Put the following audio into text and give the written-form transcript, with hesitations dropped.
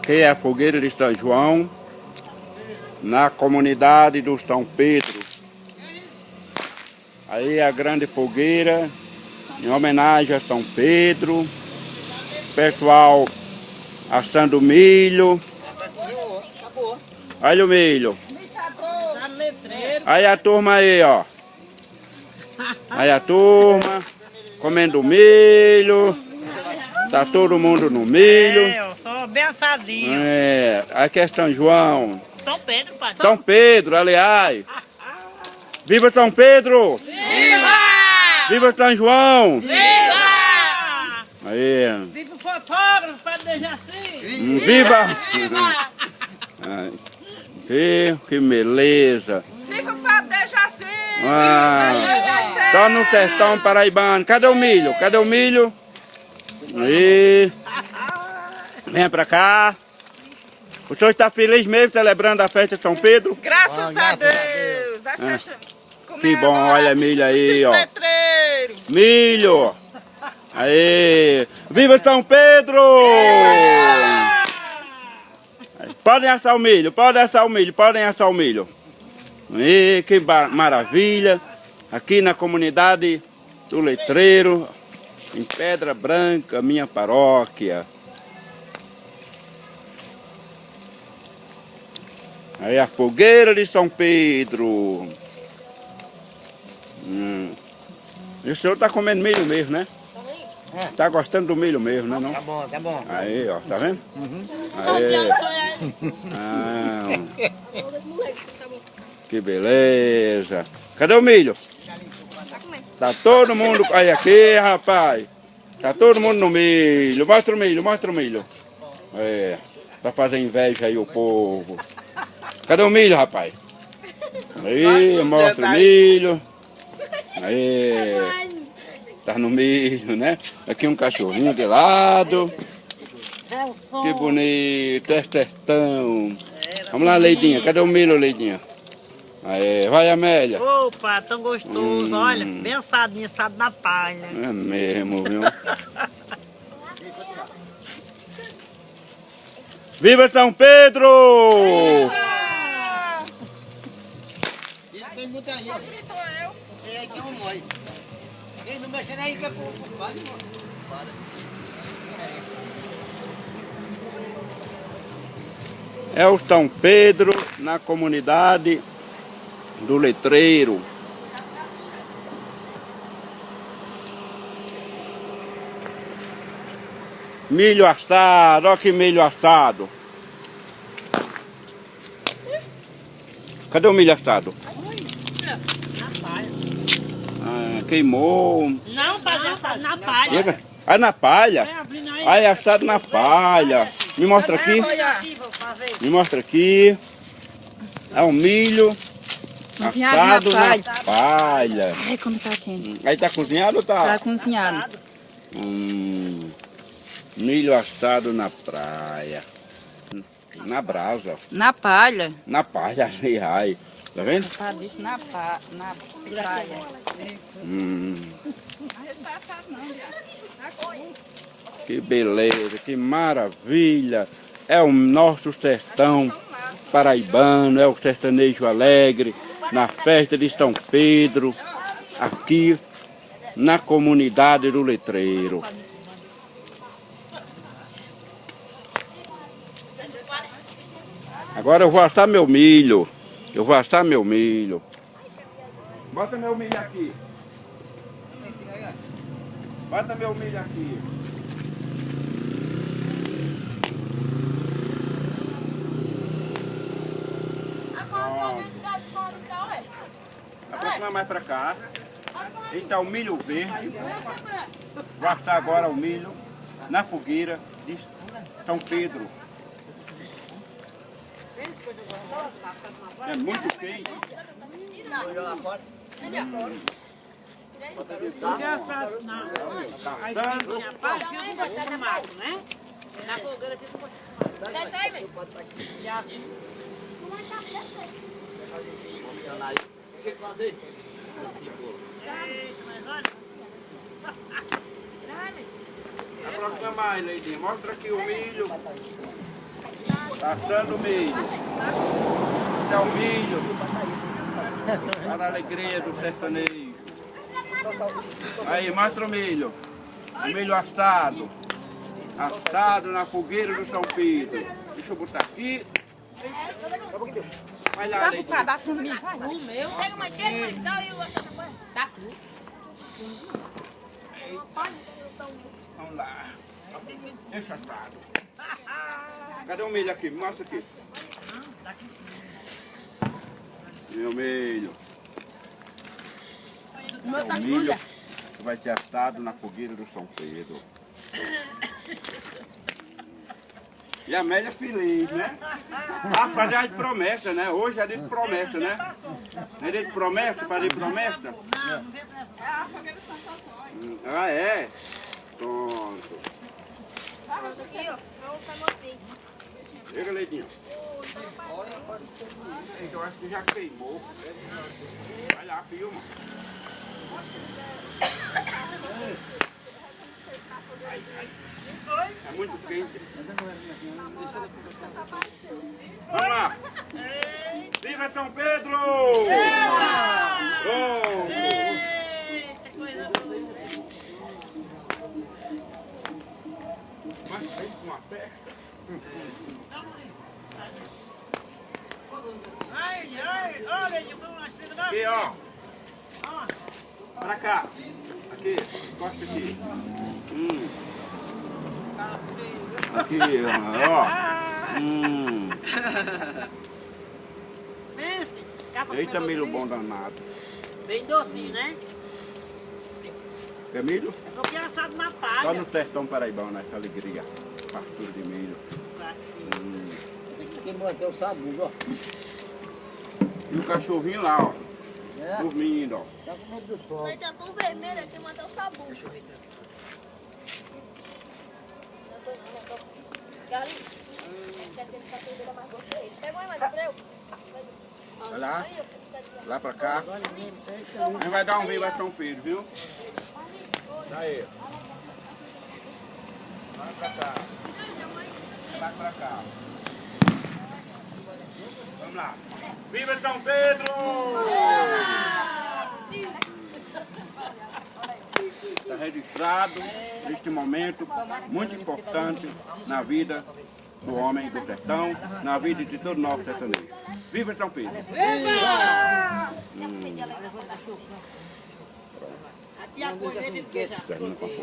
Aqui é a fogueira de São João, na comunidade do São Pedro. Aí a grande fogueira, em homenagem a São Pedro. Pessoal assando milho. Olha o milho. Aí a turma aí, ó. Aí a turma comendo milho. Tá todo mundo no milho. É, eu sou abençadinho. É, aqui é São João. São Pedro, pai. São Pedro, aliás. Viva São Pedro! Viva! Viva São João! Viva! Aí. Viva o fotógrafo, Padre Dejaci! Viva! Viva! Ai, que beleza! Viva o Padre Dejaci! Só no sertão paraibano. Cadê o milho? Cadê o milho? Aí. Venha pra cá. O senhor está feliz mesmo celebrando a festa de São Pedro? Graças a Deus! A festa Que bom, olha milho aí, ó. Letreiro. Milho! Aí! Viva São Pedro! Podem assar o milho, podem assar o milho, podem assar o milho. E que maravilha! Aqui na comunidade do Letreiro, em Pedra Branca, minha paróquia. Aí a fogueira de São Pedro. E o senhor tá comendo milho mesmo, né? Tá gostando do milho mesmo, né? Não? Tá bom, tá bom. Aí, ó, tá vendo? Aí. Que beleza. Cadê o milho? Tá todo mundo... Olha aqui, rapaz. Tá todo mundo no milho. Mostra o milho, mostra o milho. É, pra fazer inveja aí o povo. Cadê o milho, rapaz? Aí, mostra o milho. Aí. Tá no milho, né? Aqui um cachorrinho de lado. Que bonito, é sertão. Vamos lá, Leidinha. Cadê o milho, Leidinha? Aí, vai, Amélia. Opa, tão gostoso. Olha, bem assadinho, assado na palha. É mesmo, viu? Viva São Pedro! Tem muita aí, ó. É, tem um molho. Ei, não mexe aí que é por quase, É o São Pedro, na comunidade do Letreiro. Milho assado, olha que milho assado. Cadê o milho assado? Queimou. Não, fazer assado na palha. Ah, na palha? Ah, é assado na palha. Me mostra aqui. Me mostra aqui. É um milho assado na palha. Ai, como tá quente. Aí tá cozinhado ou tá? Tá cozinhado. Milho assado na praia. Na brasa. Na palha. Na palha, ai. Tá vendo? Tá disso na palha. Que beleza, que maravilha. É o nosso sertão paraibano, é o sertanejo alegre, na festa de São Pedro, aqui na comunidade do Letreiro. Agora eu vou assar meu milho. Eu vou assar meu milho. Bota meu milho aqui. Bota meu milho aqui. Aproxima mais pra cá. Então o milho verde. Vou assar agora o milho na fogueira de São Pedro. É muito quente. Na fogueira fica um pouquinho. Deixa aí, velho. O que fazer? Aproxima mais, Leidinha. Mostra aqui o milho. Passando o milho. É o milho. Para a alegria do sertanejo. Aí, mostra o milho. O milho assado. Assado na fogueira do São Pedro. Deixa eu botar aqui. Vai lá, Dá um Leidinho. pedaço de milho, vai lá. Chega mais, dá aí o açúcar. Tá aqui. Vamos lá. Deixa assado. Cadê o milho aqui? Mostra aqui. Meu milho. O milho vai ser assado na fogueira do São Pedro. E a Amélia feliz, né? Fazer a de promessa, né? Hoje é dia de promessa, né? Não é dia de promessa? Fazer promessa? Ah, é? Pronto. Aqui, ó. Chega, Leidinho. Eu acho que já queimou. Vai lá, filma. É muito quente. Vamos lá. Viva São Pedro! Pronto. Mas fez uma festa. Aqui, ó. Pra cá. Aqui. Encosta aqui. Aqui, ó. Eita, milho bom danado. Bem docinho, né? É milho? É porque é assado na Só palha. no sertão paraibano, essa alegria. Fartura de milho. Tem que manter o sabor, ó. E o cachorrinho lá, ó. É. Dormindo, ó. Tá com medo do sol. Ele tá tão vermelho aqui, matar o sabor. Pega uma imagem pra eu. Vai lá. Lá pra cá. A gente vai dar um vivo a São Pedro, viu? Aí. Vai pra cá. Vai pra cá. Vamos lá. Viva São Pedro! Está registrado neste momento muito importante na vida do homem do sertão, na vida de todo nosso sertanejo. Viva São Pedro! Aqui a colheita de